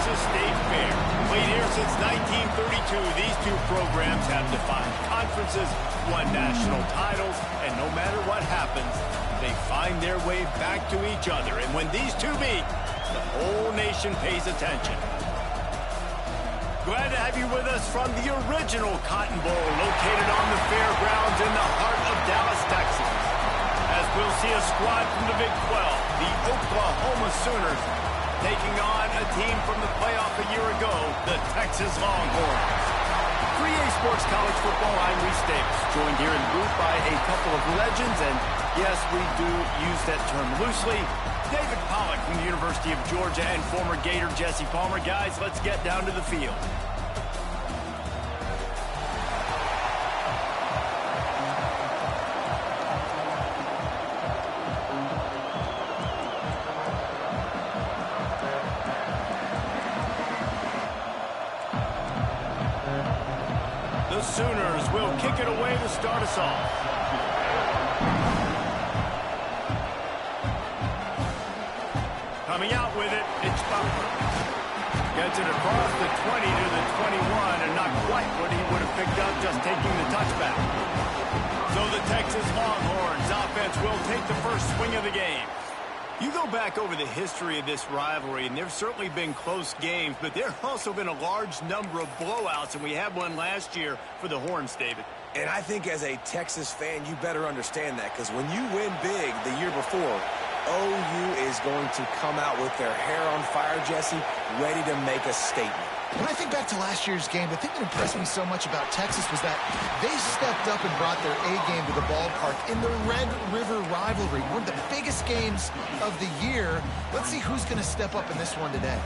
Texas State Fair. Played here since 1932, these two programs have defined conferences, won national titles, and no matter what happens, they find their way back to each other. And when these two meet, the whole nation pays attention. Glad to have you with us from the original Cotton Bowl, located on the fairgrounds in the heart of Dallas, Texas. As we'll see a squad from the Big 12, the Oklahoma Sooners, taking on a team from the playoff a year ago, the Texas Longhorns. 3A Sports College Football, I'm Reese Davis, joined here in the booth by a couple of legends, and yes, we do use that term loosely. David Pollack from the University of Georgia and former Gator Jesse Palmer. Guys, let's get down to the field. The Sooners will kick it away to start us off. Coming out with it, it's Butler. Gets it across the 20 to the 21, and not quite what he would have picked up just taking the touchback. So the Texas Longhorns offense will take the first swing of the game. You go back over the history of this rivalry, and there's certainly been close games, but there have also been a large number of blowouts, and we had one last year for the Horns, David. And I think as a Texas fan, you better understand that, because when you win big the year before, OU is going to come out with their hair on fire, Jesse, ready to make a statement. When I think back to last year's game, the thing that impressed me so much about Texas was that they stepped up and brought their A-game to the ballpark in the Red River rivalry, one of the biggest games of the year. Let's see who's going to step up in this one today.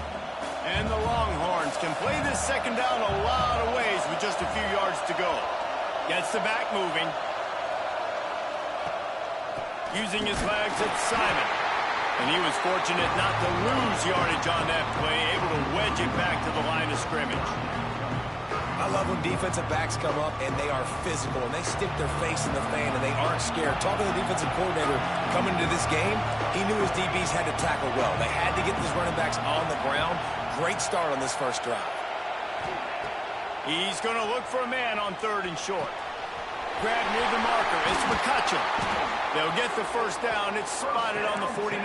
And the Longhorns can play this second down a lot of ways with just a few yards to go. Gets the back moving. Using his legs, it's Simon. And he was fortunate not to lose yardage on that play, able to wedge it back to the line of scrimmage. I love when defensive backs come up and they are physical and they stick their face in the fan and they aren't scared. Talking to the defensive coordinator coming into this game, he knew his DBs had to tackle well. They had to get these running backs on the ground. Great start on this first drive. He's going to look for a man on third and short. Grab near the marker. It's McCutcheon. They'll get the first down. It's spotted on the 49.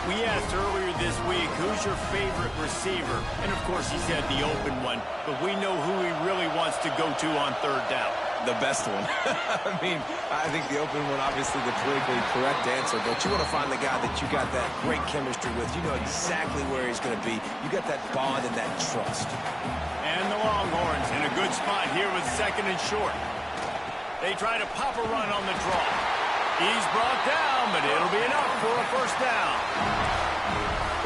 We asked earlier this week, who's your favorite receiver? And, of course, he said the open one. But we know who he really wants to go to on third down. The best one. I mean, I think the open one, obviously the politically correct answer, but you want to find the guy that you got that great chemistry with. You know exactly where he's going to be. You got that bond and that trust. And the Longhorns in a good spot here with second and short. They try to pop a run on the draw. He's brought down, but it'll be enough for a first down.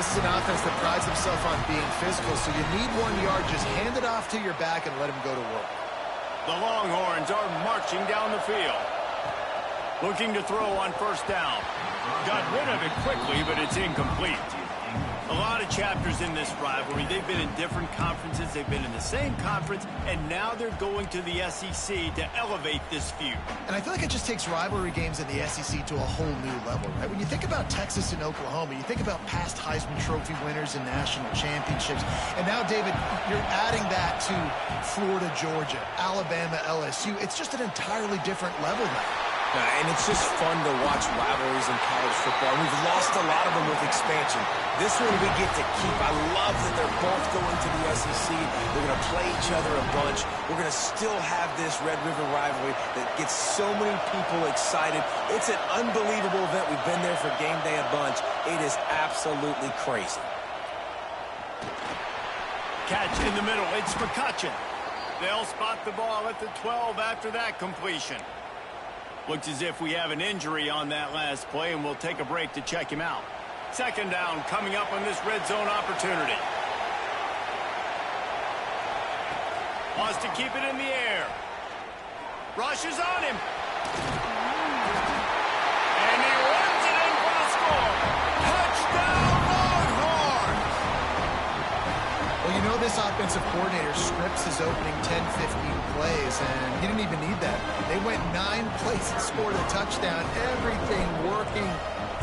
This is an offense that prides himself on being physical, so you need 1 yard. Just hand it off to your back and let him go to work. The Longhorns are marching down the field. Looking to throw on first down. Got rid of it quickly, but it's incomplete. A lot of chapters in this rivalry. They've been in different conferences. They've been in the same conference, and now they're going to the SEC to elevate this feud. And I feel like it just takes rivalry games in the SEC to a whole new level, right? When you think about Texas and Oklahoma, you think about past Heisman Trophy winners and national championships. And now, David, you're adding that to Florida, Georgia, Alabama, LSU. It's just an entirely different level now. And it's just fun to watch rivalries in college football. We've lost a lot of them with expansion. This one we get to keep. I love that they're both going to the SEC. They're going to play each other a bunch. We're going to still have this Red River rivalry that gets so many people excited. It's an unbelievable event. We've been there for game day a bunch. It is absolutely crazy. Catch in the middle. It's McCutcheon. They'll spot the ball at the 12 after that completion. Looks as if we have an injury on that last play, and we'll take a break to check him out. Second down coming up on this red zone opportunity. Wants to keep it in the air. Rushes on him. And he runs it in for the score. Touchdown, Longhorn! Well, you know this offensive coordinator scripts his opening 10, 15 plays, and he didn't even need that. They went 9 plays and scored a touchdown. Everything working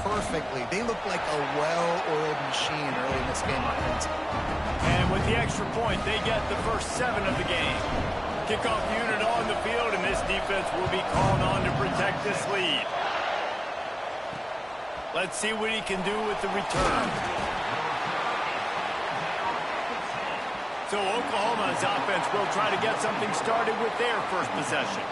perfectly. They look like a well-oiled machine early in this game offensively. And with the extra point, they get the first 7 of the game. Kickoff unit on the field, and this defense will be called on to protect this lead. Let's see what he can do with the return. So Oklahoma's offense will try to get something started with their first possession.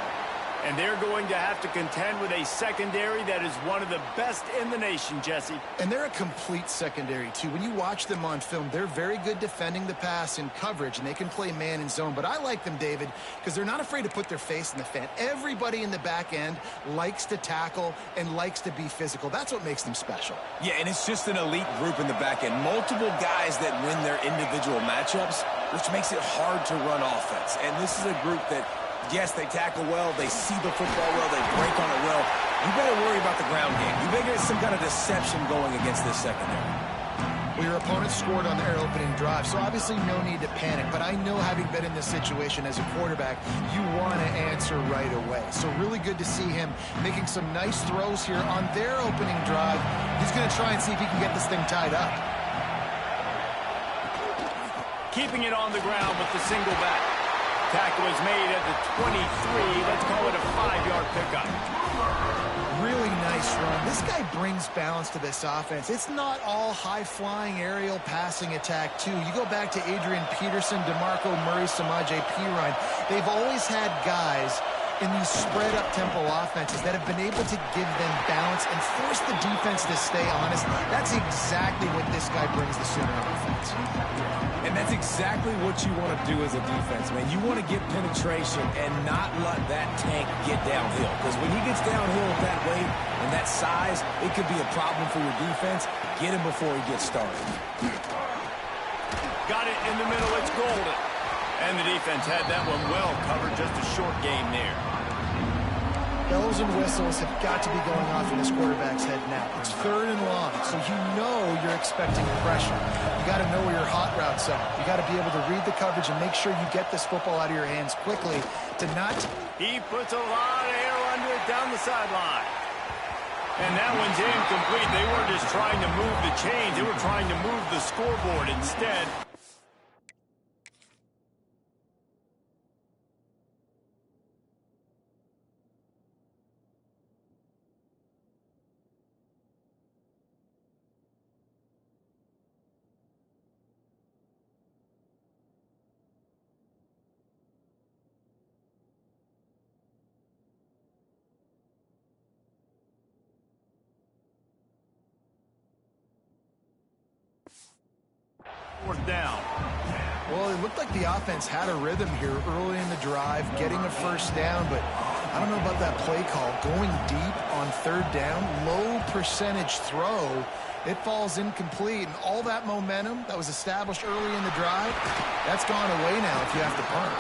And they're going to have to contend with a secondary that is one of the best in the nation, Jesse. And they're a complete secondary, too. When you watch them on film, they're very good defending the pass in coverage, and they can play man and zone. But I like them, David, because they're not afraid to put their face in the fan. Everybody in the back end likes to tackle and likes to be physical. That's what makes them special. Yeah, and it's just an elite group in the back end. Multiple guys that win their individual matchups, which makes it hard to run offense. And this is a group that, yes, they tackle well, they see the football well, they break on it well. You better worry about the ground game. You better get some kind of deception going against this secondary. Well, your opponent scored on their opening drive, so obviously no need to panic. But I know, having been in this situation as a quarterback, you want to answer right away. So really good to see him making some nice throws here on their opening drive. He's going to try and see if he can get this thing tied up. Keeping it on the ground with the single back. Tackle is made at the 23. Let's call it a 5-yard pickup. Really nice run. This guy brings balance to this offense. It's not all high-flying aerial passing attack, too. You go back to Adrian Peterson, DeMarco Murray, Samaje Perine. They've always had guys in these spread-up tempo offenses that have been able to give them balance and force the defense to stay honest. That's exactly what this guy brings the Sooner offense. And that's exactly what you want to do as a defense, man. You want to get penetration and not let that tank get downhill. Because when he gets downhill at that weight and that size, it could be a problem for your defense. Get him before he gets started. Got it in the middle. It's golden. And the defense had that one well covered. Just a short game there. Bells and whistles have got to be going off in this quarterback's head now. It's 3rd and long, so you know you're expecting pressure. You got to know where your hot routes are. You got to be able to read the coverage and make sure you get this football out of your hands quickly to not... He puts a lot of air under it down the sideline. And that one's incomplete. They weren't just trying to move the chains. They were trying to move the scoreboard instead. Fourth down. Well, it looked like the offense had a rhythm here early in the drive, getting a first down, but I don't know about that play call. Going deep on 3rd down, low percentage throw, it falls incomplete, and all that momentum that was established early in the drive, that's gone away now if you have to punt.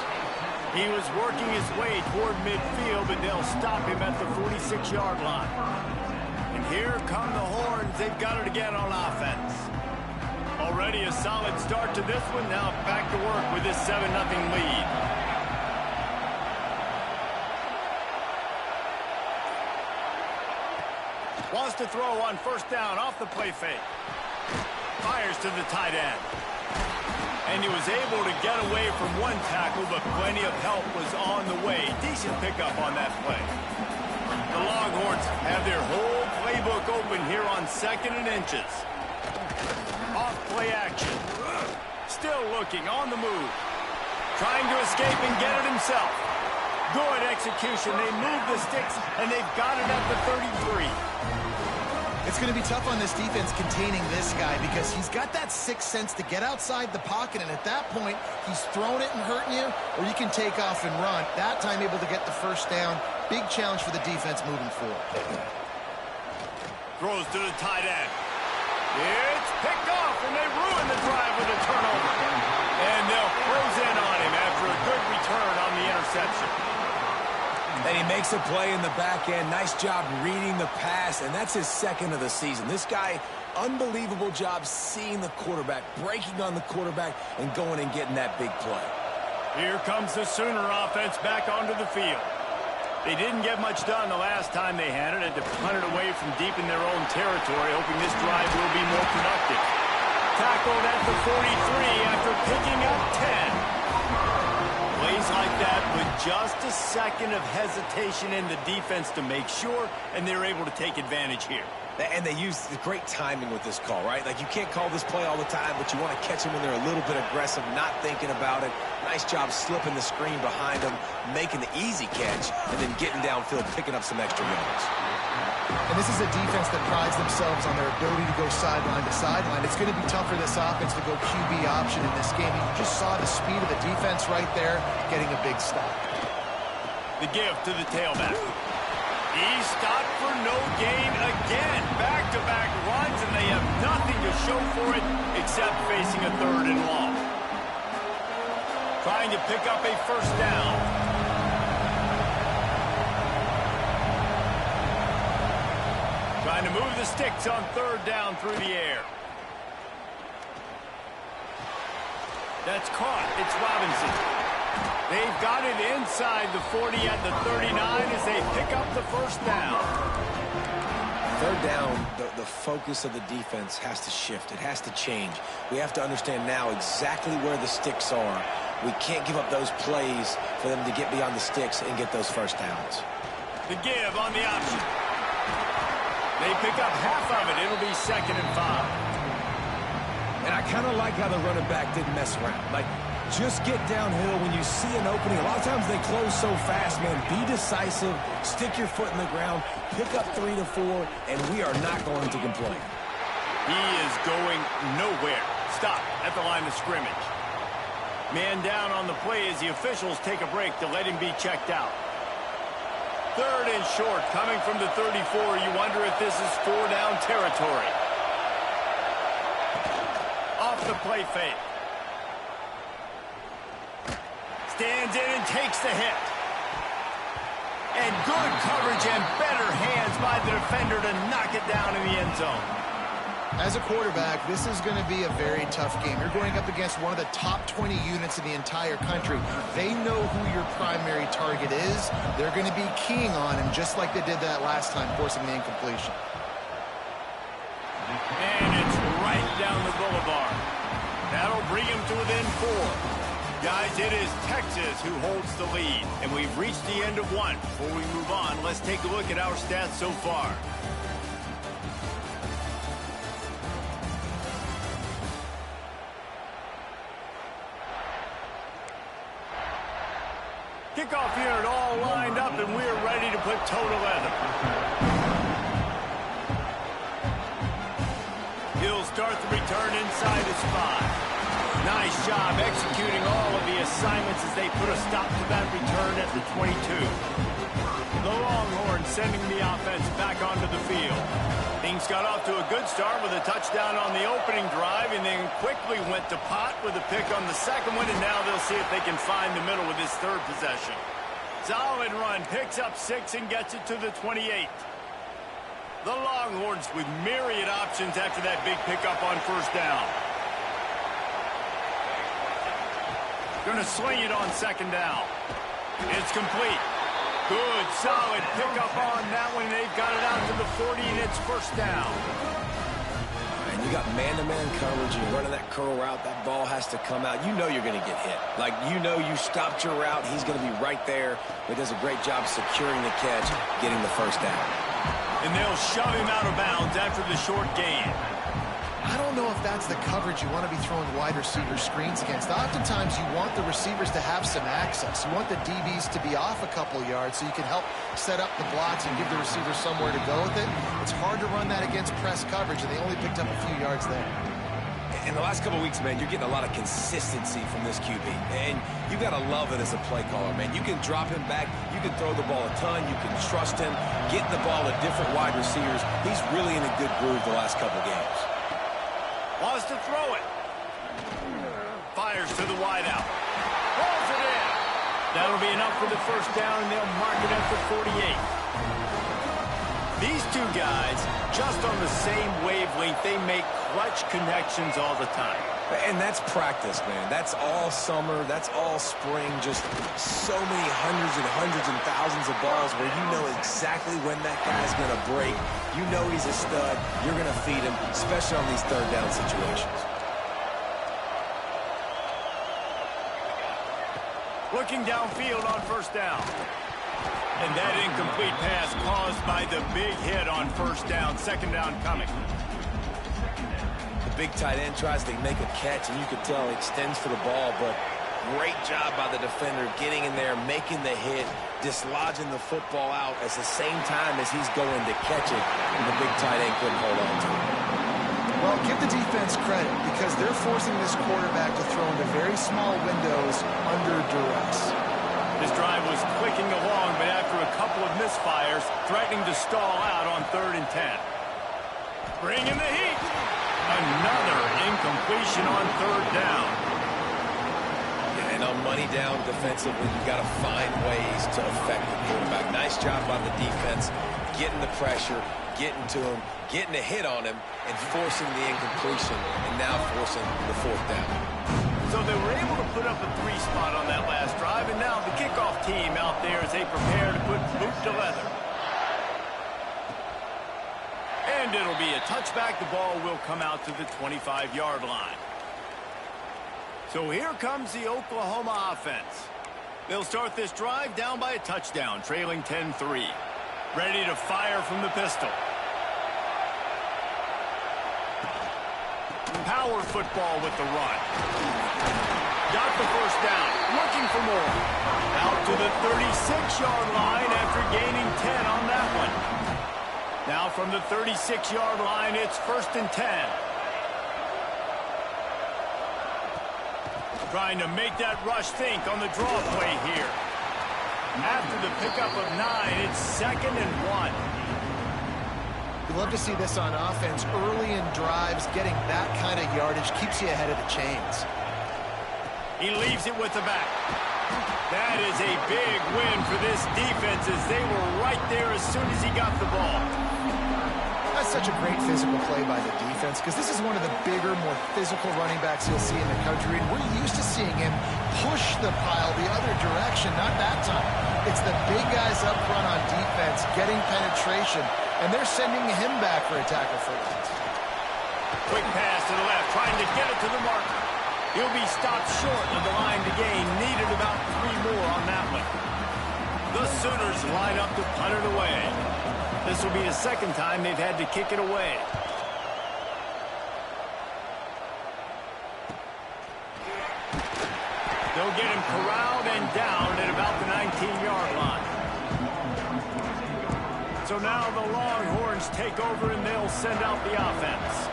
He was working his way toward midfield, but they'll stop him at the 46-yard line. And here come the Horns. They've got it again on offense. Already a solid start to this one. Now back to work with this 7-0 lead. Wants to throw on first down off the play fake. Fires to the tight end. And he was able to get away from one tackle, but plenty of help was on the way. Decent pickup on that play. The Longhorns have their whole playbook open here on 2nd and inches. Off play action. Still looking on the move. Trying to escape and get it himself. Good execution. They move the sticks, and they've got it at the 33. It's going to be tough on this defense containing this guy because he's got that sixth sense to get outside the pocket, and at that point, he's throwing it and hurting you, or you can take off and run. That time able to get the first down. Big challenge for the defense moving forward. Throws to the tight end. It's picked off, and they ruin the drive with a turnover. And they'll close in on him after a good return on the interception. And he makes a play in the back end. Nice job reading the pass, and that's his 2nd of the season. This guy, unbelievable job seeing the quarterback, breaking on the quarterback, and going and getting that big play. Here comes the Sooner offense back onto the field. They didn't get much done the last time they had it, and to punt it away from deep in their own territory, hoping this drive will be more productive. Tackled at the 43 after picking up 10. Plays like that with just a second of hesitation in the defense to make sure, and they're able to take advantage here. And they use the great timing with this call, right? Like, you can't call this play all the time, but you want to catch them when they're a little bit aggressive, not thinking about it. Nice job slipping the screen behind them, making the easy catch, and then getting downfield, picking up some extra yards. And this is a defense that prides themselves on their ability to go sideline to sideline. It's going to be tough for this offense to go QB option in this game. You just saw the speed of the defense right there, getting a big stop. The give to the tailback. He stopped for no gain again. Back-to-back runs, and they have nothing to show for it except facing a 3rd and long. Trying to pick up a first down. Trying to move the sticks on 3rd down through the air. That's caught. It's Robinson. They've got it inside the 40 at the 39 as they pick up the first down. 3rd down, the focus of the defense has to shift. It has to change. We have to understand now exactly where the sticks are. We can't give up those plays for them to get beyond the sticks and get those first downs. The give on the option. They pick up half of it. It'll be 2nd and 5. And I kind of like how the running back didn't mess around. Like, just get downhill when you see an opening. A lot of times they close so fast, man. Be decisive, stick your foot in the ground, pick up 3 to 4, and we are not going to complain. He is going nowhere. Stop at the line of scrimmage. Man down on the play as the officials take a break to let him be checked out. 3rd and short, coming from the 34. You wonder if this is 4-down territory. Off the play fake. Stands in and takes the hit. And good coverage and better hands by the defender to knock it down in the end zone. As a quarterback, this is going to be a very tough game. You're going up against one of the top 20 units in the entire country. They know who your primary target is. They're going to be keying on him just like they did that last time, forcing the incompletion. And it's right down the boulevard. That'll bring him to within 4. Guys, it is Texas who holds the lead, and we've reached the end of 1. Before we move on, let's take a look at our stats so far. Kickoff unit all lined up, and we're ready to put toe to leather. He'll start the return inside his 5. Nice job executing all of the assignments as they put a stop to that return at the 22. The Longhorns sending the offense back onto the field. Things got off to a good start with a touchdown on the opening drive and then quickly went to pot with a pick on the second one, and now they'll see if they can find the middle with this 3rd possession. Solid run, picks up 6 and gets it to the 28. The Longhorns with myriad options after that big pickup on first down. Going to sling it on 2nd down. It's complete. Good, solid pickup on that one. They've got it out to the 40, and it's first down. And you got man-to-man coverage. You're running that curl route. That ball has to come out. You know you're going to get hit. Like, you know you stopped your route. He's going to be right there. He does a great job securing the catch, getting the first down. And they'll shove him out of bounds after the short gain. I don't know if that's the coverage you want to be throwing wide receiver screens against. Oftentimes, you want the receivers to have some access. You want the DBs to be off a couple yards so you can help set up the blocks and give the receiver somewhere to go with it. It's hard to run that against press coverage, and they only picked up a few yards there. In the last couple of weeks, man, you're getting a lot of consistency from this QB. And you got to love it as a play caller, man. You can drop him back. You can throw the ball a ton. You can trust him, getting the ball to different wide receivers. He's really in a good groove the last couple of games. Wants to throw it. Fires to the wideout. Rolls it in. That'll be enough for the first down, and they'll mark it at the 48. These two guys, just on the same wavelength, they make clutch connections all the time. And that's practice, man. That's all summer. That's all spring. Just so many hundreds and thousands of balls where you know exactly when that guy's going to break. You know he's a stud. You're going to feed him, especially on these third down situations. Looking downfield on first down. And that incomplete pass caused by the big hit on first down. Second down coming. The big tight end tries to make a catch, and you can tell he extends for the ball, but great job by the defender getting in there, making the hit, dislodging the football out at the same time as he's going to catch it, and the big tight end couldn't hold on to it. Well, give the defense credit because they're forcing this quarterback to throw into very small windows under duress. This drive was clicking along, but after a couple of misfires, threatening to stall out on 3rd and 10. Bringing the heat. Another incompletion on 3rd down. Yeah, and on money down defensively, you got to find ways to affect the quarterback. Nice job by the defense, getting the pressure, getting to him, getting a hit on him, and forcing the incompletion, and now forcing the 4th down. So they were able to put up a 3 spot on that last drive, and now the kickoff team out there as they prepare to put boot to leather. And it'll be a touchback. The ball will come out to the 25-yard line. So here comes the Oklahoma offense. They'll start this drive down by a touchdown, trailing 10-3. Ready to fire from the pistol. Power football with the run. Got the first down. Looking for more. Out to the 36-yard line after gaining 10 on that one. Now from the 36-yard line, it's 1st and 10. Trying to make that rush think on the draw play here. After the pickup of 9, it's 2nd and 1. You love to see this on offense. Early in drives, getting that kind of yardage keeps you ahead of the chains. He leaves it with the back. That is a big win for this defense as they were right there as soon as he got the ball. That's such a great physical play by the defense because this is one of the bigger, more physical running backs you'll see in the country, and we're used to seeing him push the pile the other direction. Not that time. It's the big guys up front on defense getting penetration, and they're sending him back for a tackle for loss. Quick pass to the left, trying to get it to the marker. He'll be stopped short of the line to gain. Needed about 3 more on that one. The Sooners line up to punt it away. This will be the 2nd time they've had to kick it away. They'll get him corralled and down at about the 19-yard line. So now the Longhorns take over and they'll send out the offense.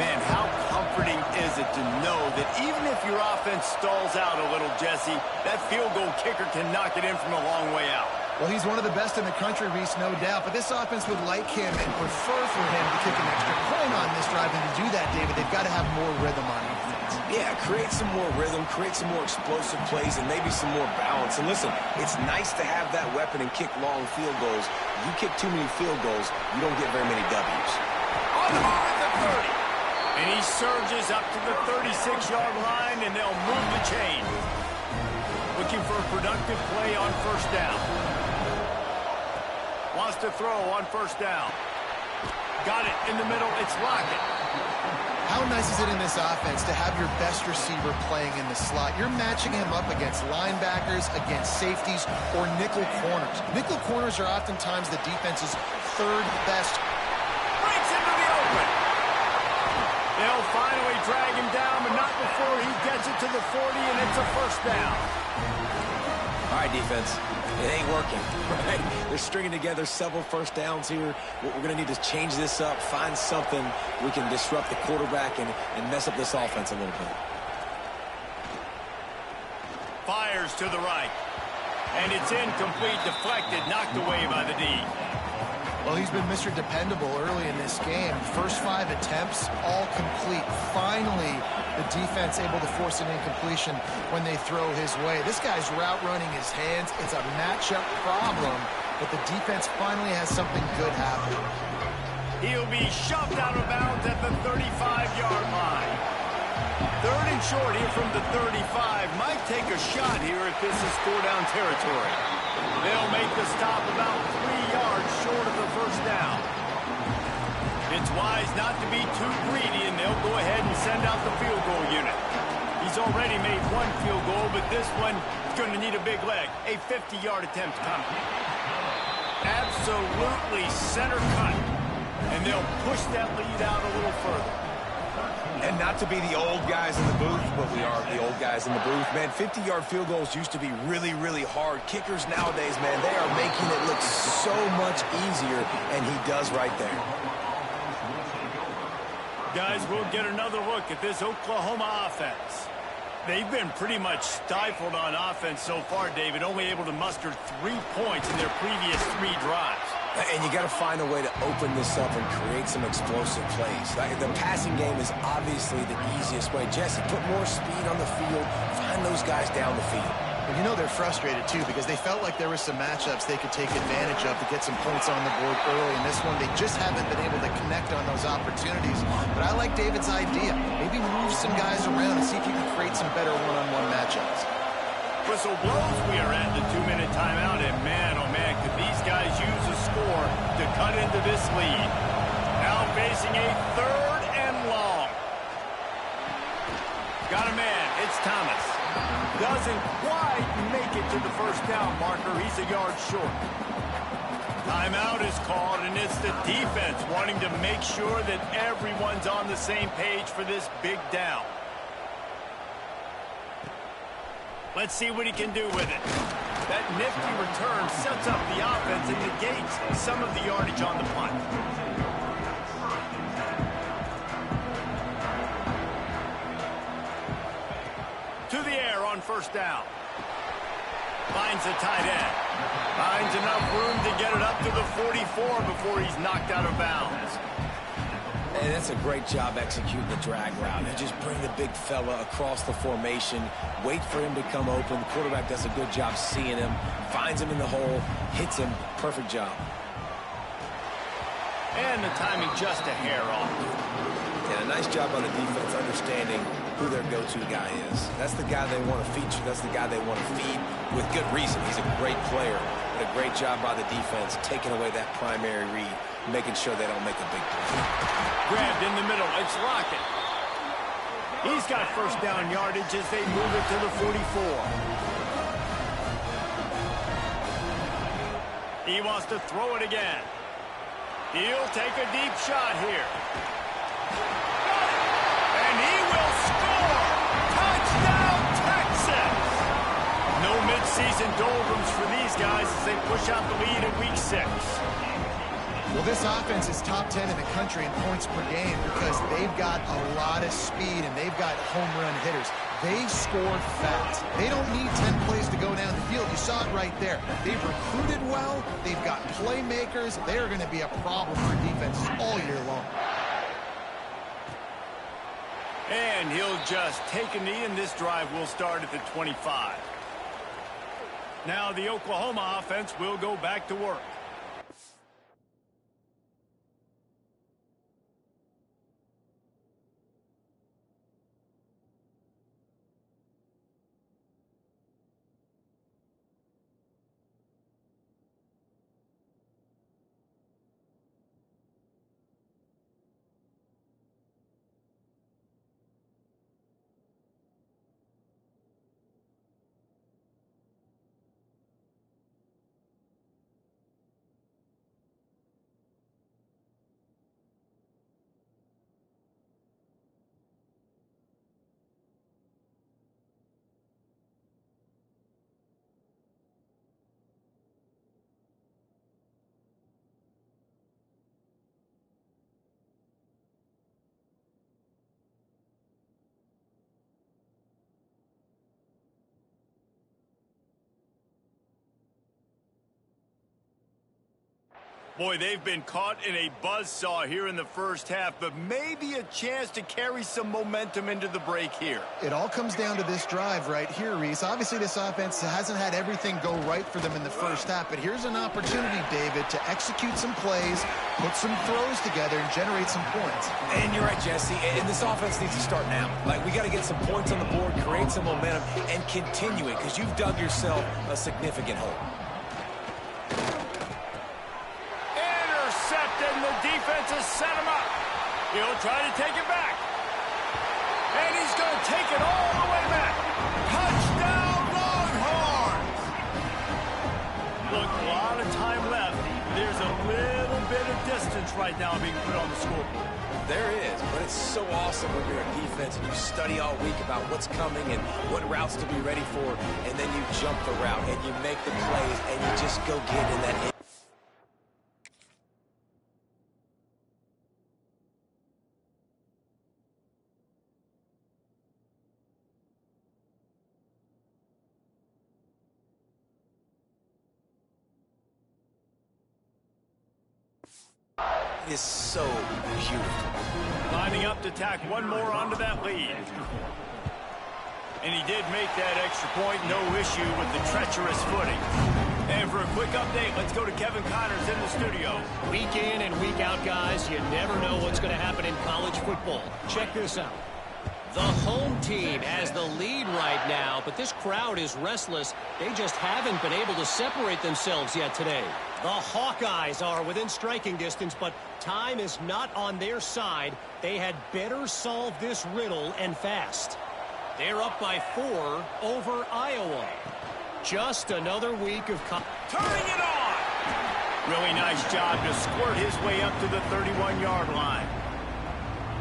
Man, how comforting is it to know that even if your offense stalls out a little, Jesse, that field goal kicker can knock it in from a long way out. Well, he's one of the best in the country, Reese, no doubt. But this offense would like him and prefer for him to kick an extra point on this drive. And to do that, David, they've got to have more rhythm on offense. Yeah, create some more rhythm, create some more explosive plays, and maybe some more balance. And listen, it's nice to have that weapon and kick long field goals. You kick too many field goals, you don't get very many W's. On the ball at the 30. And he surges up to the 36-yard line, and they'll move the chain. Looking for a productive play on first down. Wants to throw on first down. Got it in the middle. It's Lockett. How nice is it in this offense to have your best receiver playing in the slot? You're matching him up against linebackers, against safeties, or nickel corners. Nickel corners are oftentimes the defense's 3rd best. Breaks into the open. They'll finally drag him down, but not before he gets it to the 40, and it's a first down. All right, defense. It ain't working, right? They're stringing together several first downs here. We're going to need to change this up, find something we can disrupt the quarterback and mess up this offense a little bit. Fires to the right. And it's incomplete, deflected, knocked away by the D. Well, he's been Mr. Dependable early in this game. First 5 attempts, all complete. Finally, the defense able to force an incompletion when they throw his way. This guy's route running his hands. It's a matchup problem, but the defense finally has something good happen. He'll be shoved out of bounds at the 35-yard line. Third and short here from the 35. Might take a shot here if this is four-down territory. They'll make the stop about 3 yards short of the first down. It's wise not to be too greedy, and they'll go ahead and send out the field goal unit. He's already made one field goal, but this one is going to need a big leg. A 50-yard attempt coming. Absolutely center cut. And they'll push that lead out a little further. And not to be the old guys in the booth, but we are the old guys in the booth. Man, 50-yard field goals used to be really, really hard. Kickers nowadays, man, they are making it look so much easier, and he does right there. Guys, we'll get another look at this Oklahoma offense. They've been pretty much stifled on offense so far, David, only able to muster 3 points in their previous 3 drives. And you got to find a way to open this up and create some explosive plays. The passing game is obviously the easiest way. Jesse, put more speed on the field. Find those guys down the field. And you know they're frustrated, too, because they felt like there were some matchups they could take advantage of to get some points on the board early. In this one, they just haven't been able to connect on those opportunities. But I like David's idea. Maybe move some guys around and see if you can create some better one-on-one matchups. Whistle blows. We are at the 2-minute timeout, and man, oh man, could these guys use a score to cut into this lead. Now facing a 3rd and long. Got a man. It's Thomas. Doesn't quite make it to the first down marker. He's a yard short. Timeout is called, and it's the defense wanting to make sure that everyone's on the same page for this big down. Let's see what he can do with it. That nifty return sets up the offense and negates some of the yardage on the punt. To the air on first down. Finds the tight end. Finds enough room to get it up to the 44 before he's knocked out of bounds. And that's a great job executing the drag route. You just bring the big fella across the formation, wait for him to come open. The quarterback does a good job seeing him, finds him in the hole, hits him. Perfect job. And the timing just a hair off. And a nice job on the defense understanding who their go-to guy is. That's the guy they want to feature. That's the guy they want to feed with good reason. He's a great player, but a great job by the defense taking away that primary read, making sure they don't make a big play. Grabbed in the middle. It's Lockett. He's got first down yardage as they move it to the 44. He wants to throw it again. He'll take a deep shot here. And he will score! Touchdown, Texas! No midseason doldrums for these guys as they push out the lead in Week 6. Well, this offense is top 10 in the country in points per game because they've got a lot of speed and they've got home run hitters. They score fast. They don't need 10 plays to go down the field. You saw it right there. They've recruited well. They've got playmakers. They are going to be a problem for defenses all year long. And he'll just take a knee, and this drive will start at the 25. Now the Oklahoma offense will go back to work. Boy, they've been caught in a buzzsaw here in the first half, but maybe a chance to carry some momentum into the break here. It all comes down to this drive right here, Reese. Obviously, this offense hasn't had everything go right for them in the first half, but here's an opportunity, David, to execute some plays, put some throws together, and generate some points. And you're right, Jesse, and this offense needs to start now. Like, we got to get some points on the board, create some momentum, and continue it, because you've dug yourself a significant hole. And the defense has set him up. He'll try to take it back. And he's going to take it all the way back. Touchdown, Longhorns! Look, a lot of time left. There's a little bit of distance right now being put on the scoreboard. There is, but it's so awesome when you're a defense and you study all week about what's coming and what routes to be ready for, and then you jump the route and you make the plays and you just go get in that. Is so beautiful. Lining up to tack one more onto that lead. And he did make that extra point, no issue with the treacherous footing. And for a quick update, let's go to Kevin Connors in the studio. Week in and week out, guys, you never know what's going to happen in college football. Check this out. The home team has the lead right now, but this crowd is restless. They just haven't been able to separate themselves yet today. The Hawkeyes are within striking distance, but time is not on their side. They had better solve this riddle and fast. They're up by 4 over Iowa. Just another week of... Turning it on! Really nice job to squirt his way up to the 31-yard line.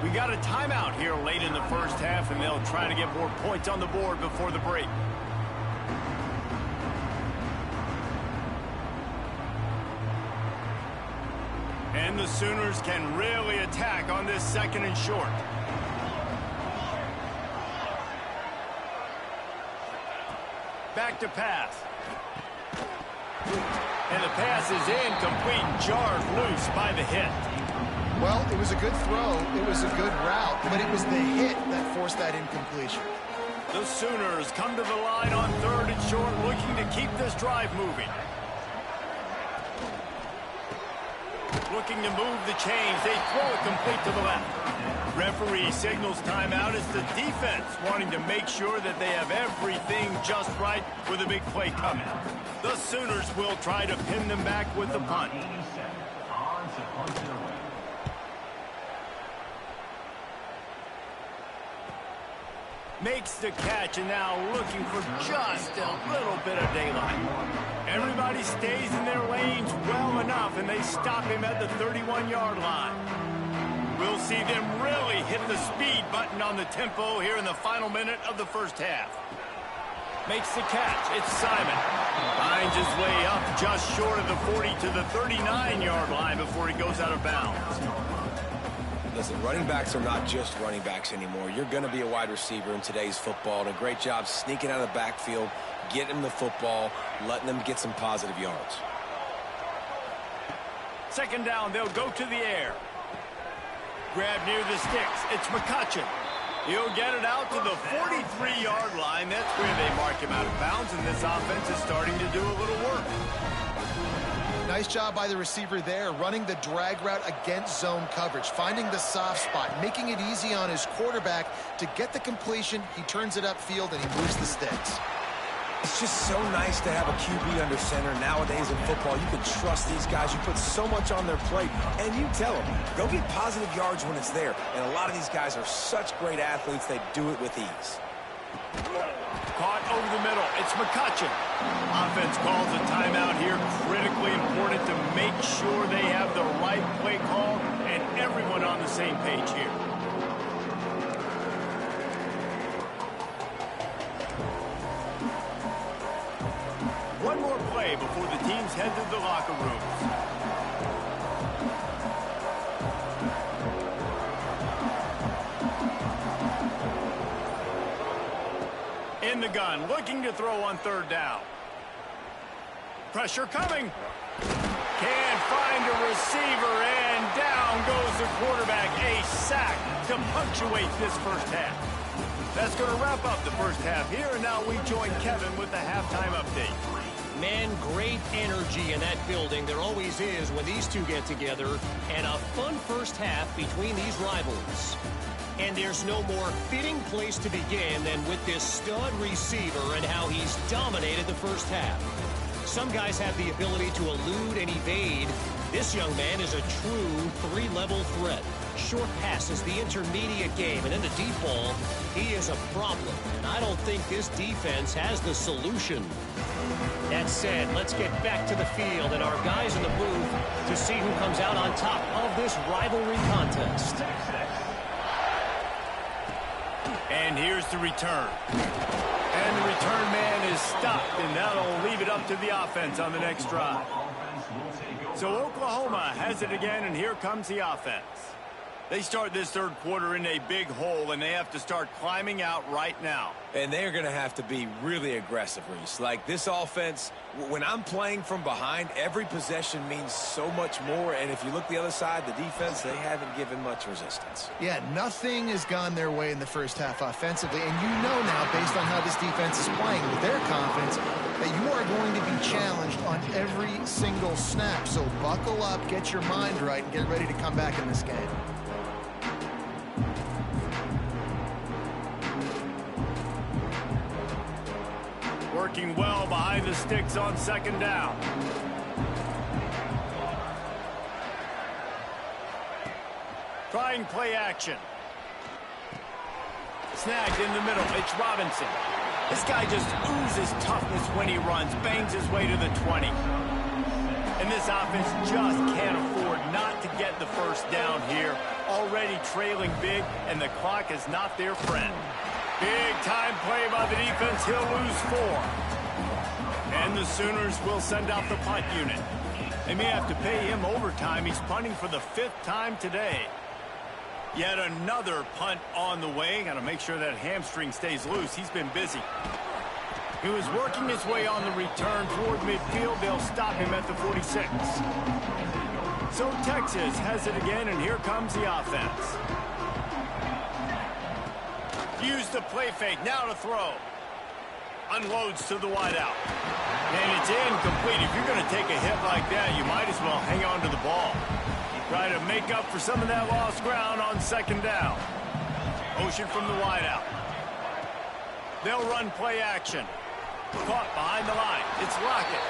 We got a timeout here late in the first half, and they'll try to get more points on the board before the break. And the Sooners can really attack on this 2nd and short. Back to pass. And the pass is incomplete, jarred loose by the hit. Well, it was a good throw, it was a good route, but it was the hit that forced that incompletion. The Sooners come to the line on 3rd and short, looking to keep this drive moving. Looking to move the chains. They throw it complete to the left. Referee signals timeout as the defense wanting to make sure that they have everything just right with a big play coming. The Sooners will try to pin them back with the punt. Makes the catch, and now looking for just a little bit of daylight. Everybody stays in their lanes well enough, and they stop him at the 31-yard line. We'll see them really hit the speed button on the tempo here in the final minute of the first half. Makes the catch. It's Simon. Finds his way up just short of the 40 to the 39-yard line before he goes out of bounds. Listen, running backs are not just running backs anymore. You're going to be a wide receiver in today's football, and a great job sneaking out of the backfield, getting them the football, letting them get some positive yards. 2nd down, they'll go to the air. Grab near the sticks. It's McCutcheon. He'll get it out to the 43-yard line. That's where they mark him out of bounds, and this offense is starting to do a little work. Nice job by the receiver there, running the drag route against zone coverage, finding the soft spot, making it easy on his quarterback to get the completion. He turns it upfield, and he moves the sticks. It's just so nice to have a QB under center. Nowadays in football, you can trust these guys. You put so much on their plate, and you tell them, go get positive yards when it's there. And a lot of these guys are such great athletes, they do it with ease. Caught over the middle. It's McCutcheon. Offense calls a timeout here. Critically important to make sure they have the right play call and everyone on the same page here. One more play before the teams head to the locker rooms. In the gun, looking to throw on 3rd down. Pressure coming. Can't find a receiver, and down goes the quarterback. A sack to punctuate this first half. That's going to wrap up the first half here, and now we join Kevin with the halftime update. Man, great energy in that building. There always is when these two get together, and a fun first half between these rivals. And there's no more fitting place to begin than with this stud receiver and how he's dominated the first half. Some guys have the ability to elude and evade. This young man is a true three-level threat. Short passes, the intermediate game, and then the deep ball. He is a problem, and I don't think this defense has the solution. That said, let's get back to the field and our guys in the booth to see who comes out on top of this rivalry contest. And here's the return. And the return man is stopped, and that'll leave it up to the offense on the next drive. So Oklahoma has it again, and here comes the offense. They start this third quarter in a big hole, and they have to start climbing out right now. And they're going to have to be really aggressive, Reese. Like this offense, when I'm playing from behind, every possession means so much more. And if you look the other side, the defense, they haven't given much resistance. Yeah, nothing has gone their way in the first half offensively. And you know now, based on how this defense is playing with their confidence, that you are going to be challenged on every single snap. So buckle up, get your mind right, and get ready to come back in this game. Working well behind the sticks on second down. Trying play action. Snagged in the middle. It's Robinson. This guy just oozes toughness when he runs. Bangs his way to the 20. And this offense just can't afford not to get the first down here. Already trailing big, and the clock is not their friend. Big time play by the defense. He'll lose 4. And the Sooners will send out the punt unit. They may have to pay him overtime. He's punting for the 5th time today. Yet another punt on the way. Got to make sure that hamstring stays loose. He's been busy. He was working his way on the return toward midfield. They'll stop him at the 46. So Texas has it again, and here comes the offense. Use the play fake, now to throw. Unloads to the wideout. And it's incomplete. If you're going to take a hit like that, you might as well hang on to the ball. Try to make up for some of that lost ground on second down. Motion from the wideout. They'll run play action. Caught behind the line. It's Lockett.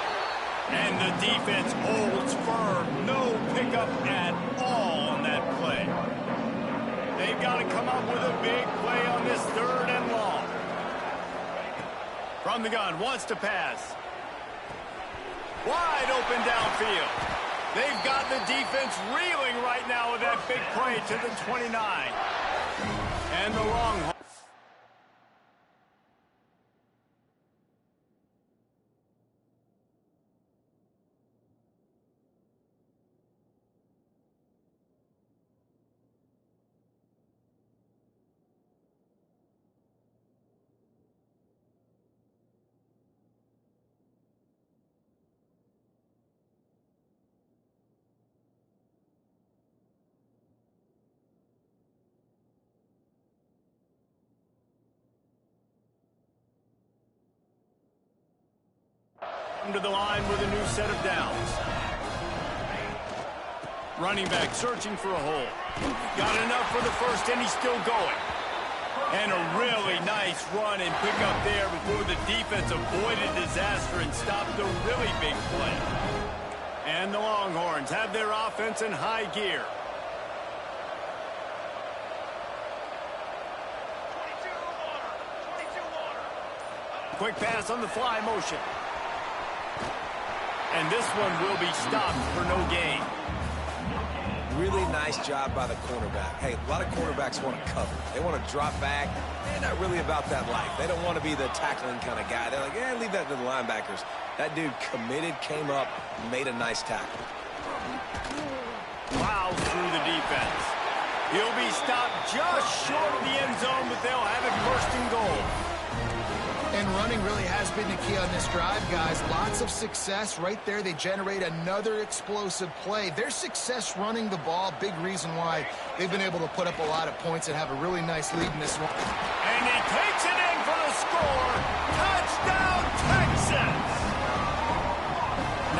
And the defense holds firm. No pickup at all on that play. They've got to come up with a big play on this 3rd and long. From the gun, wants to pass. Wide open downfield. They've got the defense reeling right now with that big play to the 29. And the long haul. To the line with a new set of downs. Running back searching for a hole. Got enough for the first, and he's still going. And a really nice run and pick up there before the defense avoided disaster and stopped the really big play. And the Longhorns have their offense in high gear. Quick pass on the fly motion. And this one will be stopped for no gain. Really nice job by the cornerback. Hey, a lot of cornerbacks want to cover. They want to drop back. They're not really about that life. They don't want to be the tackling kind of guy. They're like, yeah, leave that to the linebackers. That dude committed, came up, made a nice tackle. Plows through the defense. He'll be stopped just short of the end zone, but they'll have it 1st and goal. And running really has been the key on this drive, guys. Lots of success right there. They generate another explosive play. Their success running the ball, big reason why they've been able to put up a lot of points and have a really nice lead in this one. And he takes it in for the score. Touchdown, Texas!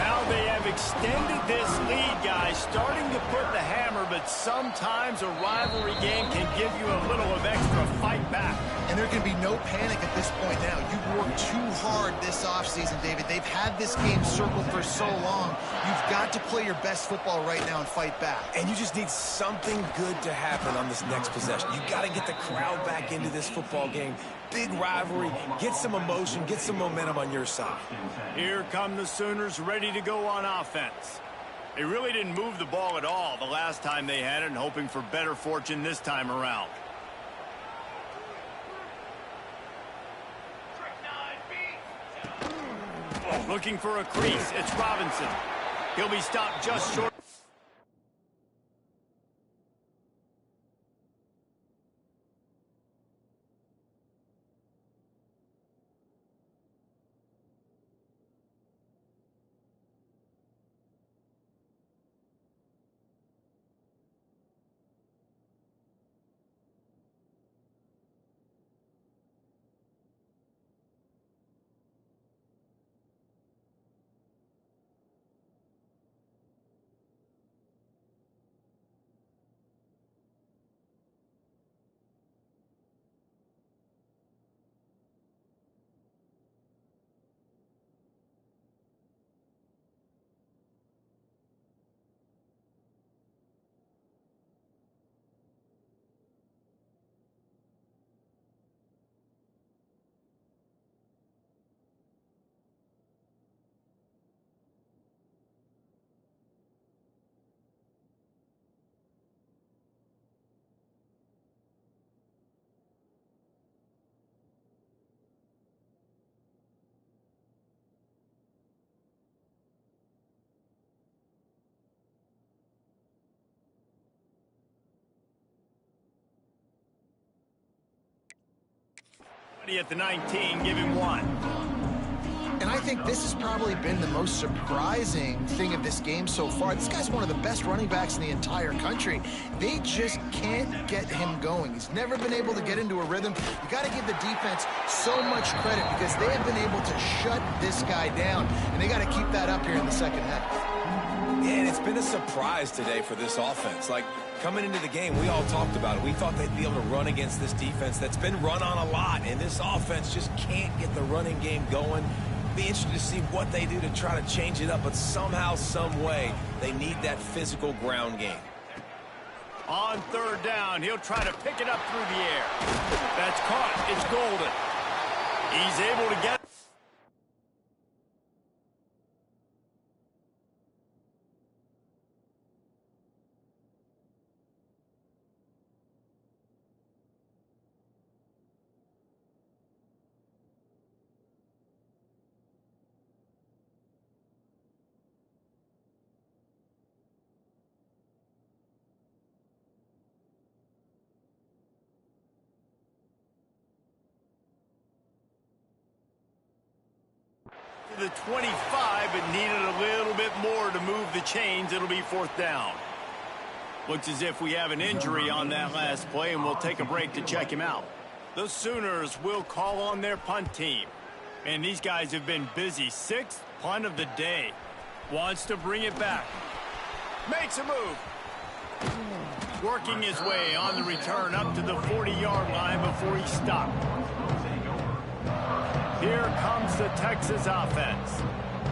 Now they have extended this lead, guys, starting to put the hammer, but sometimes a rivalry game can give you a little of extra fight back. And there can be no panic at this point now. You've worked too hard this offseason, David. They've had this game circled for so long. You've got to play your best football right now and fight back. And you just need something good to happen on this next possession. You got to get the crowd back into this football game. Big rivalry. Get some emotion. Get some momentum on your side. Here come the Sooners ready to go on offense. They really didn't move the ball at all the last time they had it, and hoping for better fortune this time around. Looking for a crease. It's Robinson. He'll be stopped just short. At the 19, give him one. And I think this has probably been the most surprising thing of this game so far. This guy's one of the best running backs in the entire country. They just can't get him going. He's never been able to get into a rhythm. You got to give the defense so much credit because they have been able to shut this guy down, and they got to keep that up here in the second half. Yeah, and it's been a surprise today for this offense. Like, coming into the game, we all talked about it. We thought they'd be able to run against this defense that's been run on a lot, and this offense just can't get the running game going. Be interested to see what they do to try to change it up, but somehow, some way, they need that physical ground game. On third down, he'll try to pick it up through the air. That's caught. It's Golden. He's able to get the 25, but needed a little bit more to move the chains. It'll be fourth down. Looks as if we have an injury on that last play, and we'll take a break to check him out. The Sooners will call on their punt team. And these guys have been busy. Sixth punt of the day. Wants to bring it back. Makes a move. Working his way on the return up to the 40-yard line before he stopped. Here comes the Texas offense.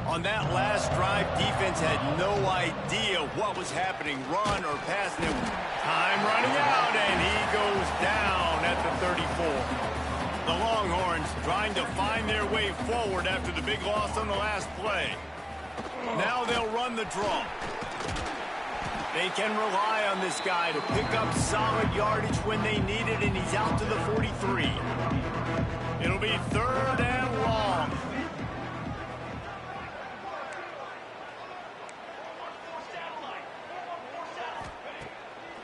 On that last drive, defense had no idea what was happening, run or pass. Time running out, and he goes down at the 34. The Longhorns trying to find their way forward after the big loss on the last play. Now they'll run the draw. They can rely on this guy to pick up solid yardage when they need it, and he's out to the 43. It'll be third and long.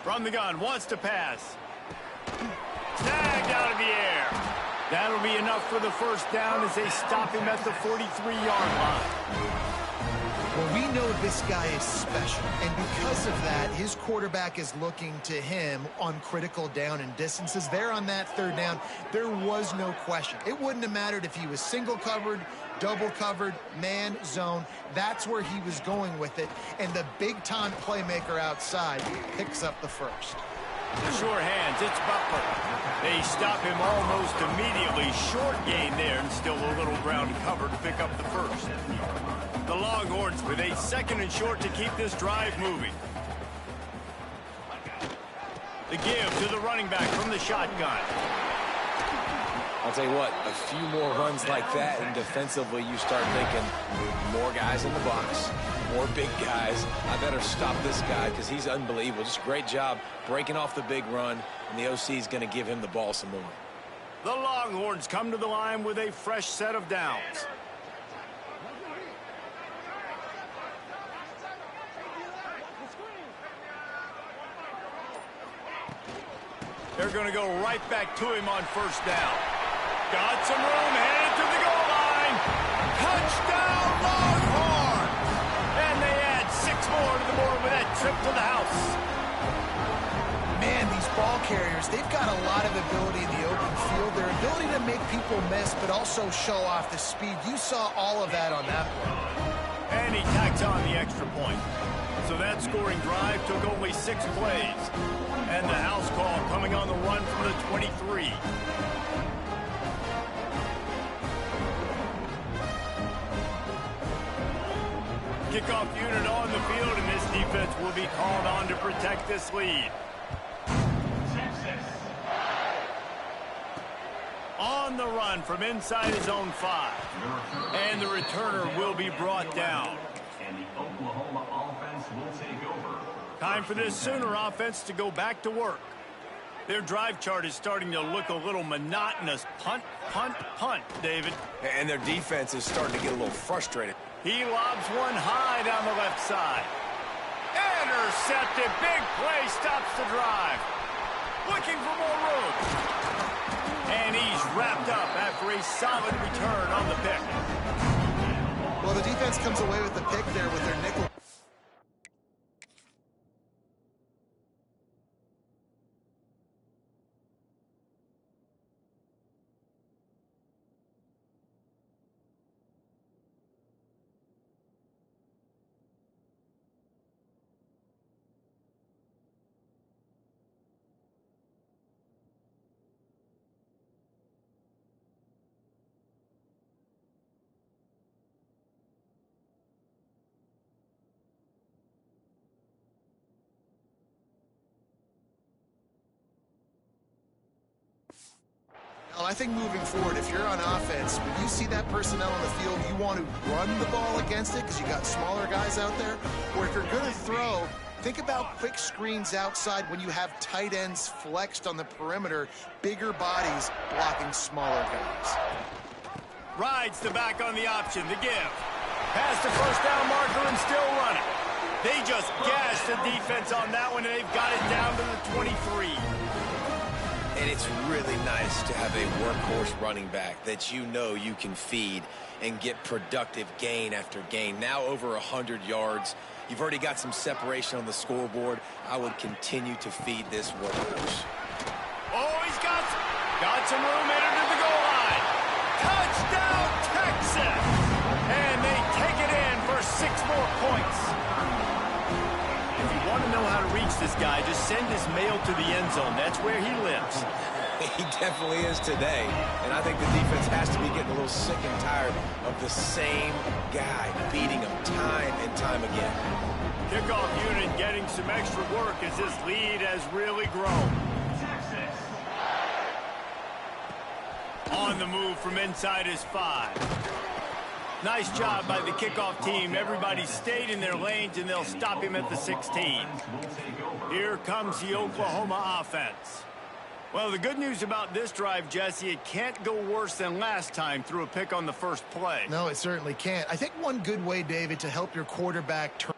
From the gun, wants to pass. Snagged out of the air. That'll be enough for the first down as they stop him at the 43-yard line. Well, we know this guy is special, and because of that, his quarterback is looking to him on critical down and distances. There on that third down, there was no question. It wouldn't have mattered if he was single covered, double covered, man, zone. That's where he was going with it, and the big-time playmaker outside picks up the first. Sure hands, it's Butler. They stop him almost immediately. Short gain there, and still a little ground cover to pick up the first. The Longhorns with a second and short to keep this drive moving. The give to the running back from the shotgun. I'll tell you what, a few more runs like that, and defensively you start thinking more guys in the box, more big guys. I better stop this guy because he's unbelievable. Just a great job breaking off the big run, and the OC is going to give him the ball some more. The Longhorns come to the line with a fresh set of downs. They're going to go right back to him on first down. Got some room, headed to the goal line. Touchdown, Longhorn! And they add 6 more to the board with that trip to the house. Man, these ball carriers, they've got a lot of ability in the open field. Their ability to make people miss, but also show off the speed. You saw all of that on that play. And he tacks on the extra point. So that scoring drive took only 6 plays. And the house call coming on the run from the 23. Kickoff unit on the field, and this defense will be called on to protect this lead. On the run from inside his own 5. And the returner will be brought down. And the Oklahoma offense will take over. Time for this Sooner offense to go back to work. Their drive chart is starting to look a little monotonous. Punt, punt, punt, David. And their defense is starting to get a little frustrated. He lobs one high down the left side. Intercepted. Big play stops the drive. Looking for more room. And he's wrapped up after a solid return on the pick. Well, the defense comes away with the pick there with their nickel. I think moving forward, if you're on offense, when you see that personnel on the field, you want to run the ball against it because you got smaller guys out there. Or if you're going to throw, think about quick screens outside when you have tight ends flexed on the perimeter, bigger bodies blocking smaller guys. Rides the back on the option, the give. Past the first down marker and still running. They just gashed the defense on that one, and they've got it down to the 23. And it's really nice to have a workhorse running back that you know you can feed and get productive gain after gain. Now over 100 yards. You've already got some separation on the scoreboard. I would continue to feed this workhorse. Oh, he's got some room headed to the goal line. Touchdown, Texas! And they take it in for 6 more points. If you want to know how to reach this guy, just send his mail to the end zone. That's where he lives. He definitely is today. And I think the defense has to be getting a little sick and tired of the same guy beating him time and time again. Kickoff unit getting some extra work as this lead has really grown. On the move from inside his 5. Nice job by the kickoff team. Everybody stayed in their lanes, and they'll stop him at the 16. Here comes the Oklahoma offense. Well, the good news about this drive, Jesse, it can't go worse than last time through a pick on the first play. No, it certainly can't. I think one good way, David, to help your quarterback turn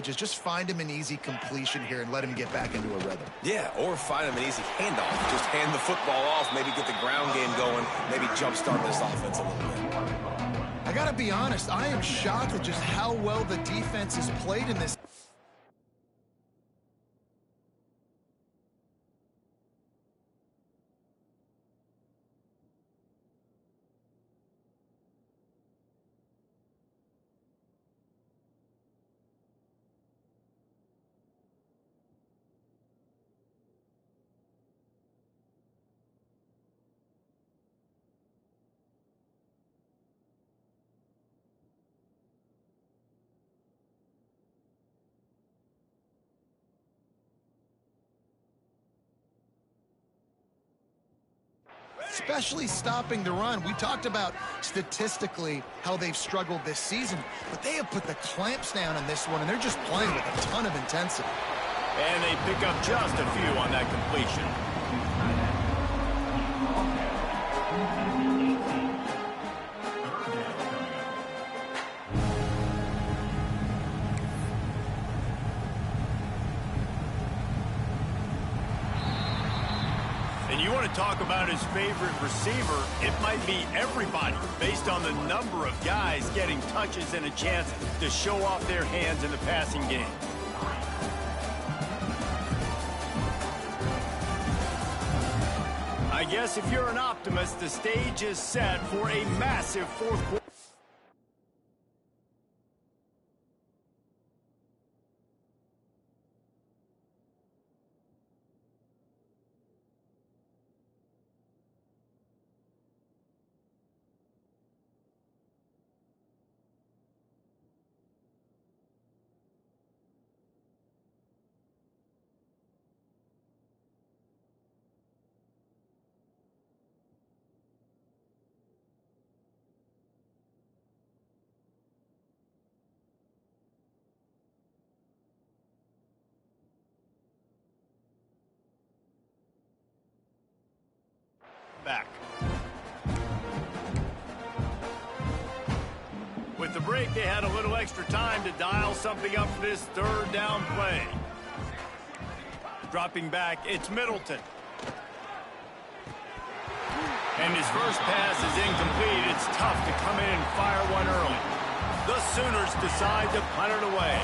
is just find him an easy completion here and let him get back into a rhythm. Yeah, or find him an easy handoff. Just hand the football off, maybe get the ground game going, maybe jumpstart this offense a little bit. I got to be honest, I am shocked at just how well the defense has played in this. Especially stopping the run. We talked about statistically how they've struggled this season, but they have put the clamps down on this one, and they're just playing with a ton of intensity. And they pick up just a few on that completion. And you want to talk about his favorite receiver, it might be everybody based on the number of guys getting touches and a chance to show off their hands in the passing game. I guess if you're an optimist, the stage is set for a massive fourth quarter. Back. With the break, they had a little extra time to dial something up for this third down play. Dropping back, it's Middleton. And his first pass is incomplete. It's tough to come in and fire one early. The Sooners decide to punt it away.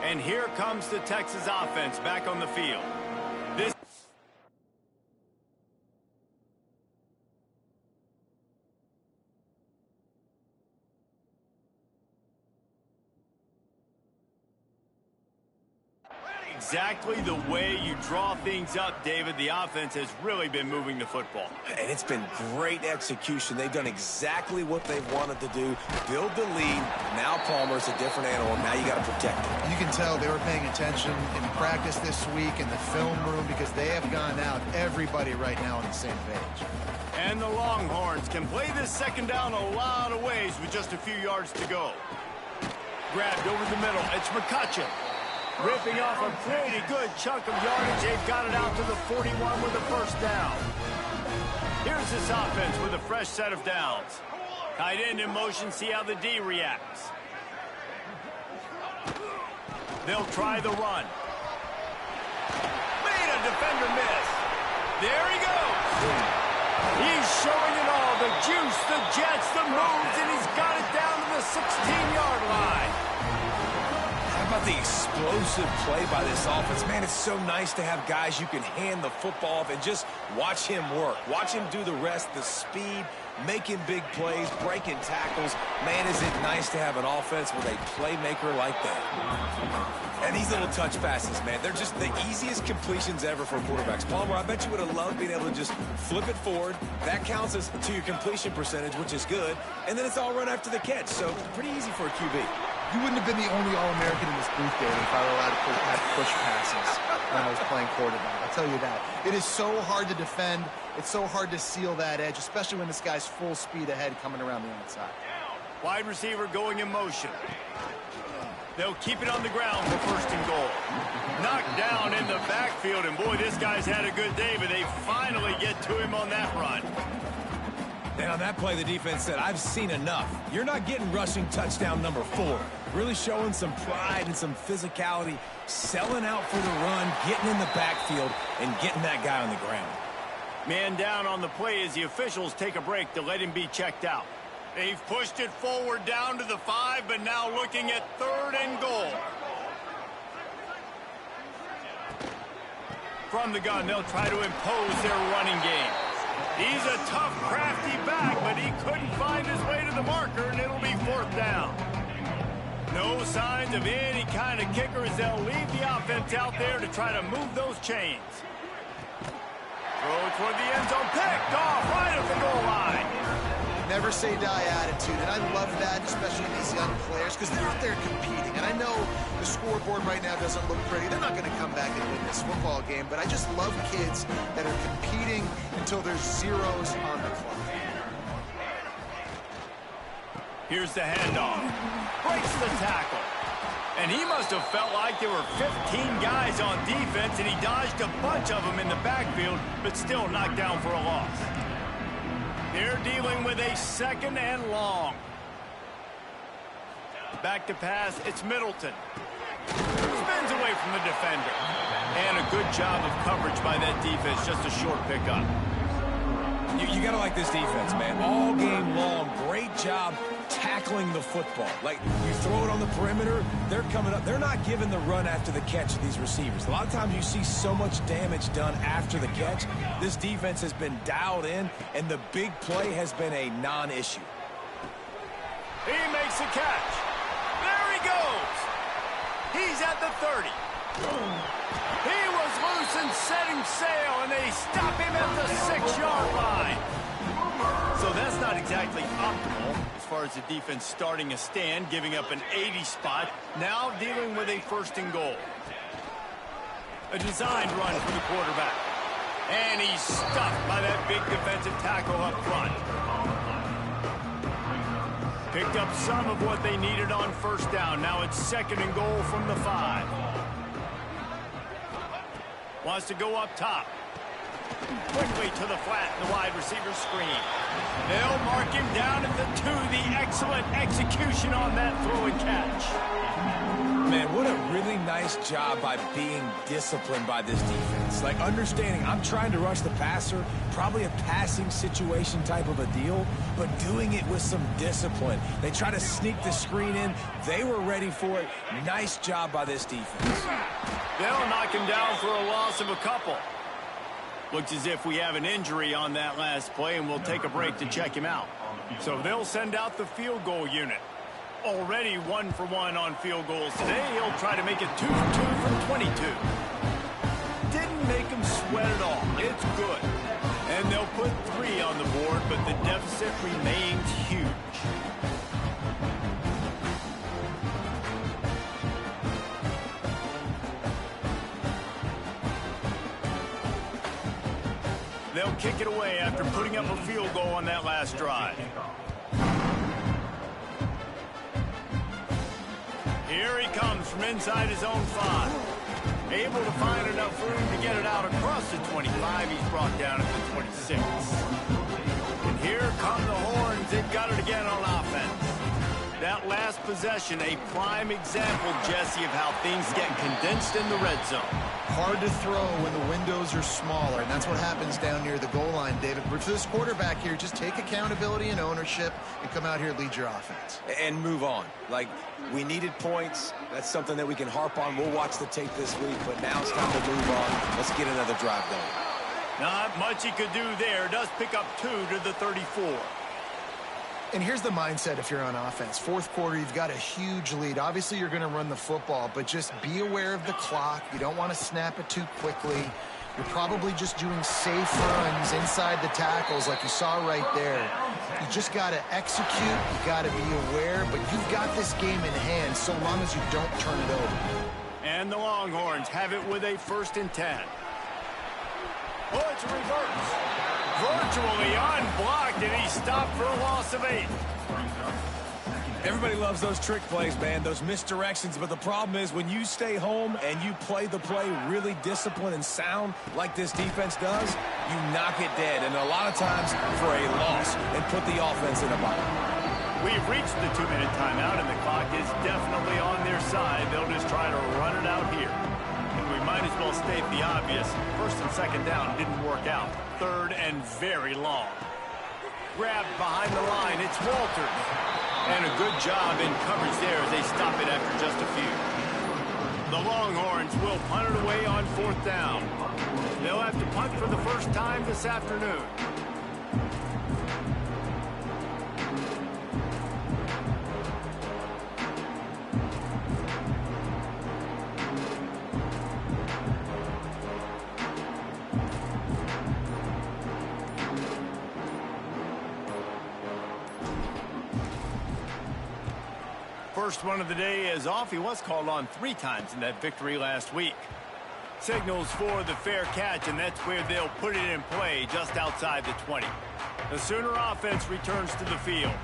And here comes the Texas offense back on the field. This exactly the way you draw things up, David. The offense has really been moving the football. And it's been great execution. They've done exactly what they've wanted to do. Build the lead. Now Palmer's a different animal. Now you got to protect it. You can tell they were paying attention in practice this week in the film room because they have gone out, everybody right now on the same page. And the Longhorns can play this second down a lot of ways with just a few yards to go. Grabbed over the middle. It's McCutcheon. Ripping off a pretty good chunk of yardage. They've got it out to the 41 with a first down. Here's this offense with a fresh set of downs. Tight end in motion, see how the D reacts. They'll try the run. Made a defender miss. There he goes. He's showing it all. The juice, the jets, the moves, and he's got it down to the 16-yard line. How about the explosive play by this offense? Man, it's so nice to have guys you can hand the football off and just watch him work. Watch him do the rest, the speed, making big plays, breaking tackles. Man, is it nice to have an offense with a playmaker like that. And these little touch passes, man, they're just the easiest completions ever for quarterbacks. Palmer, I bet you would have loved being able to just flip it forward. That counts as to your completion percentage, which is good. And then it's all run after the catch, so pretty easy for a QB. You wouldn't have been the only All-American in this booth, David, if I were allowed to push passes when I was playing quarterback. I'll tell you that. It is so hard to defend. It's so hard to seal that edge, especially when this guy's full speed ahead coming around the outside. Wide receiver going in motion. They'll keep it on the ground for first and goal. Knocked down in the backfield, and boy, this guy's had a good day, but they finally get to him on that run. And on that play, the defense said, I've seen enough. You're not getting rushing touchdown number 4. Really showing some pride and some physicality, selling out for the run, getting in the backfield, and getting that guy on the ground. Man down on the play as the officials take a break to let him be checked out. They've pushed it forward down to the 5, but now looking at 3rd and goal. From the gun, they'll try to impose their running game. He's a tough, crafty back, but he couldn't find his way to the marker, and it'll be 4th down. No signs of any kind of kicker as they'll leave the offense out there to try to move those chains. Throw toward the end zone, picked off right at the goal line. Never say die attitude, and I love that, especially these young players, because they're out there competing. And I know the scoreboard right now doesn't look pretty. They're not going to come back and win this football game, but I just love kids that are competing until there's zeros on the clock. Here's the handoff. Breaks the tackle. And he must have felt like there were 15 guys on defense, and he dodged a bunch of them in the backfield, but still knocked down for a loss. They're dealing with a 2nd and long. Back to pass, it's Middleton. Spins away from the defender. And a good job of coverage by that defense, just a short pickup. You got to like this defense, man. All game long, great job tackling the football. Like, you throw it on the perimeter, they're coming up. They're not giving the run after the catch to these receivers. A lot of times you see so much damage done after the catch. This defense has been dialed in, and the big play has been a non-issue. He makes the catch. There he goes. He's at the 30. He was loose and setting sail, and they stop him at the 6-yard line. So that's not exactly optimal as far as the defense starting a stand, giving up an 80 spot, now dealing with a 1st and goal. A designed run from the quarterback. And he's stuffed by that big defensive tackle up front. Picked up some of what they needed on 1st down. Now it's 2nd and goal from the 5. Wants to go up top. Quickly to the flat, the wide receiver screen. They'll mark him down at the 2. The excellent execution on that throw and catch. Man, what a really nice job by being disciplined by this defense. Like, understanding I'm trying to rush the passer, probably a passing situation type of a deal, but doing it with some discipline. They try to sneak the screen in. They were ready for it. Nice job by this defense. They'll knock him down for a loss of a couple. Looks as if we have an injury on that last play, and we'll take a break to check him out. So they'll send out the field goal unit. Already 1 for 1 on field goals today. He'll try to make it 2 for 2 from 22. Didn't make him sweat at all. It's good. And they'll put 3 on the board, but the deficit remains huge. They'll kick it away after putting up a field goal on that last drive. Here he comes from inside his own 5. Able to find enough room to get it out across the 25. He's brought down at the 26. And here come the horns. They've got it again on offense. That last possession, a prime example, Jesse, of how things get condensed in the red zone. Hard to throw when the windows are smaller, and that's what happens down near the goal line, David. But for this quarterback here, just take accountability and ownership and come out here and lead your offense. And move on. Like, we needed points. That's something that we can harp on. We'll watch the tape this week, but now it's time to move on. Let's get another drive going. Not much he could do there. Does pick up 2 to the 34. And here's the mindset if you're on offense. 4th quarter, you've got a huge lead. Obviously, you're going to run the football, but just be aware of the clock. You don't want to snap it too quickly. You're probably just doing safe runs inside the tackles like you saw right there. You just got to execute. You got to be aware, but you've got this game in hand so long as you don't turn it over. And the Longhorns have it with a 1st and 10. Oh, it's a reverse. Virtually unblocked, and he stopped for a loss of 8. Everybody loves those trick plays, man, those misdirections, but the problem is when you stay home and you play the play really disciplined and sound like this defense does, you knock it dead, and a lot of times for a loss, and put the offense in a bind. We've reached the 2-minute timeout, and the clock is definitely on their side. They'll just try to run it out here. And we might as well state the obvious. First and second down didn't work out. Third and very long. Grabbed behind the line. It's Walters. And a good job in coverage there as they stop it after just a few. The Longhorns will punt it away on 4th down. They'll have to punt for the first time this afternoon. First one of the day is off. He was called on 3 times in that victory last week. Signals for the fair catch, and that's where they'll put it in play just outside the 20. The Sooner offense returns to the field.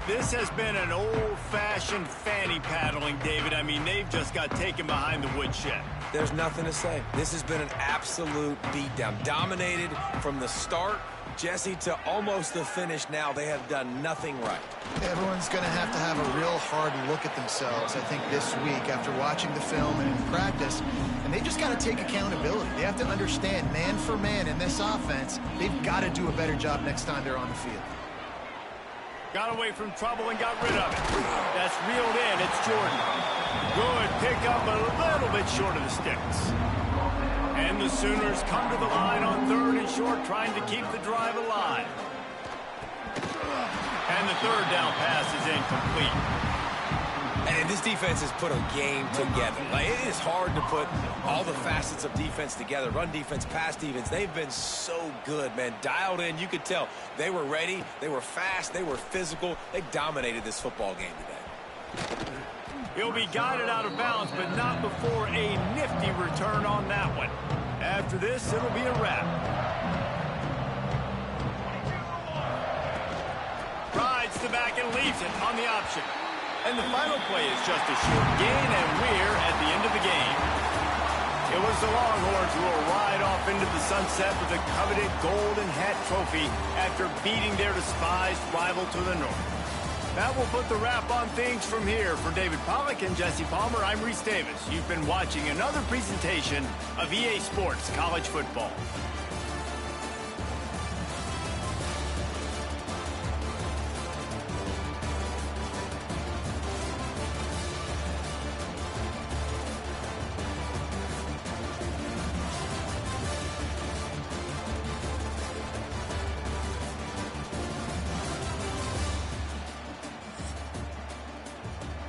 This has been an old-fashioned fanny paddling, David. I mean, they've just got taken behind the woodshed. There's nothing to say. This has been an absolute beatdown. Dominated from the start, Jesse, to almost the finish now. They have done nothing right. Everyone's going to have a real hard look at themselves, I think, this week after watching the film and in practice. And they just got to take accountability. They have to understand, man for man in this offense, they've got to do a better job next time they're on the field. Got away from trouble and got rid of it. That's reeled in. It's Jordan. Good pickup, a little bit short of the sticks. And the Sooners come to the line on 3rd and short, trying to keep the drive alive. And the 3rd down pass is incomplete. And this defense has put a game together. Like, it is hard to put all the facets of defense together. Run defense, pass defense. They've been so good, man. Dialed in. You could tell they were ready. They were fast. They were physical. They dominated this football game today. He'll be guided out of bounds, but not before a nifty return on that one. After this, it'll be a wrap. Rides the back and leaves it on the option. And the final play is just a short gain, and we're at the end of the game. It was the Longhorns who will ride off into the sunset with the coveted Golden Hat Trophy after beating their despised rival to the north. That will put the wrap on things from here. For David Pollack and Jesse Palmer, I'm Reese Davis. You've been watching another presentation of EA Sports College Football.